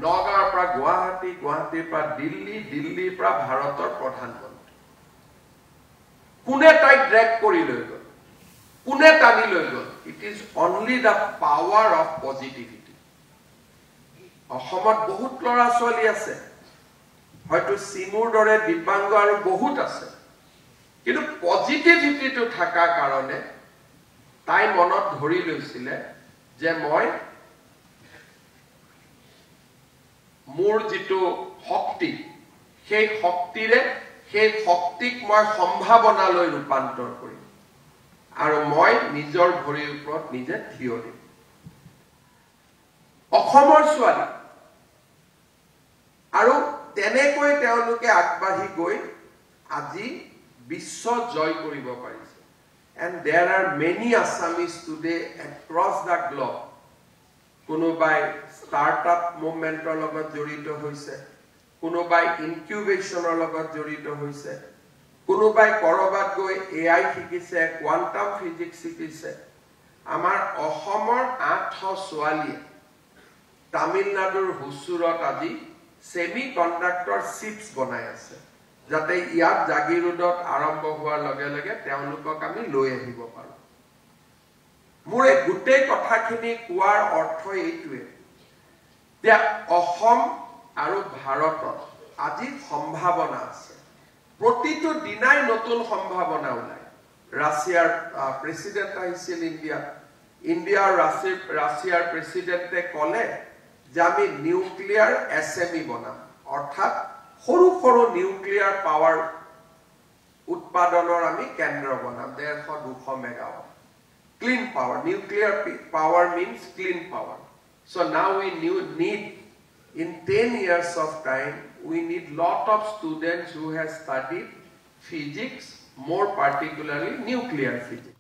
নগাঁৱৰ পৰা গুৱাহাটী, গুৱাহাটীৰ পৰা দিল্লী, দিল্লীৰ পৰা ভাৰতৰ প্ৰধানমন্ত্ৰী। কোনে তাইক ড্ৰেগ কৰি লৈ গ'ল, কোনে টানি লৈ গ'ল? It is only the power of positivity. অসমত বহুত ল'ৰা ছোৱালী আছে, হয়তো চিমুৰ দৰে দিব্যাংগ আৰু বহুত আছে, কিন্তু পজিটিভিটিটো থকাৰ কাৰণে তাই মনত ধৰি লৈছিলে যে মই মোৰ যিটো শক্তি, সেই শক্তিৰে সেই শক্তিক মই সম্ভাৱনালৈ ৰূপান্তৰ কৰিম আৰু মই নিজৰ ভৰিৰ ওপৰত নিজে থিয় দিম। অসমৰ ছোৱালী আৰু তেনেকৈ তেওঁলোকে আগবাঢ়ি গৈ আজি বিশ্ব জয় কৰিব পাৰিছে। And there are many Assamese today across the globe. কোনোবাই startup movement-ৰ লগত জড়িত হৈছে, কোনোবাই ইনকিউবেশ্যনৰ লগত জড়িত হৈছে, কোনোবাই কৰবাত গৈ AI শিকিছে, কোৱান্টাম ফিজিক্স শিকিছে। আমাৰ অসমৰ 800 ছোৱালীয়ে তামিলনাডুৰ হুচুৰত আজি সেমিকণ্ডাক্টৰ চিপছ বনাই আছে, যাতে ইয়াত জাগিৰোডত আৰম্ভ হোৱাৰ লগে লগে তেওঁলোকক আমি লৈ আহিব পাৰো। মোৰ এই গোটেই কথাখিনি কোৱাৰ অৰ্থ এইটোৱে যে অসম আৰু ভাৰতত আজি সম্ভাৱনা আছে, প্ৰতিটো দিনাই নতুন সম্ভাৱনা ওলায়। ৰাছিয়াৰ প্ৰেসিডেন্ট আহিছিল ইণ্ডিয়াৰ ৰাছিয়াৰ প্ৰেসিডেন্টে ক'লে যে আমি নিউক্লিয়াৰ এছএমই বনাম, অৰ্থাৎ সৰু সৰু নিউক্লিয়াৰ পাৱাৰ উৎপাদনৰ আমি কেন্দ্ৰ বনাম 150-200 megawatt. Clean power, nuclear power means clean power. So now we need, in 10 years of time, we need lot of students who have studied physics, more particularly nuclear physics.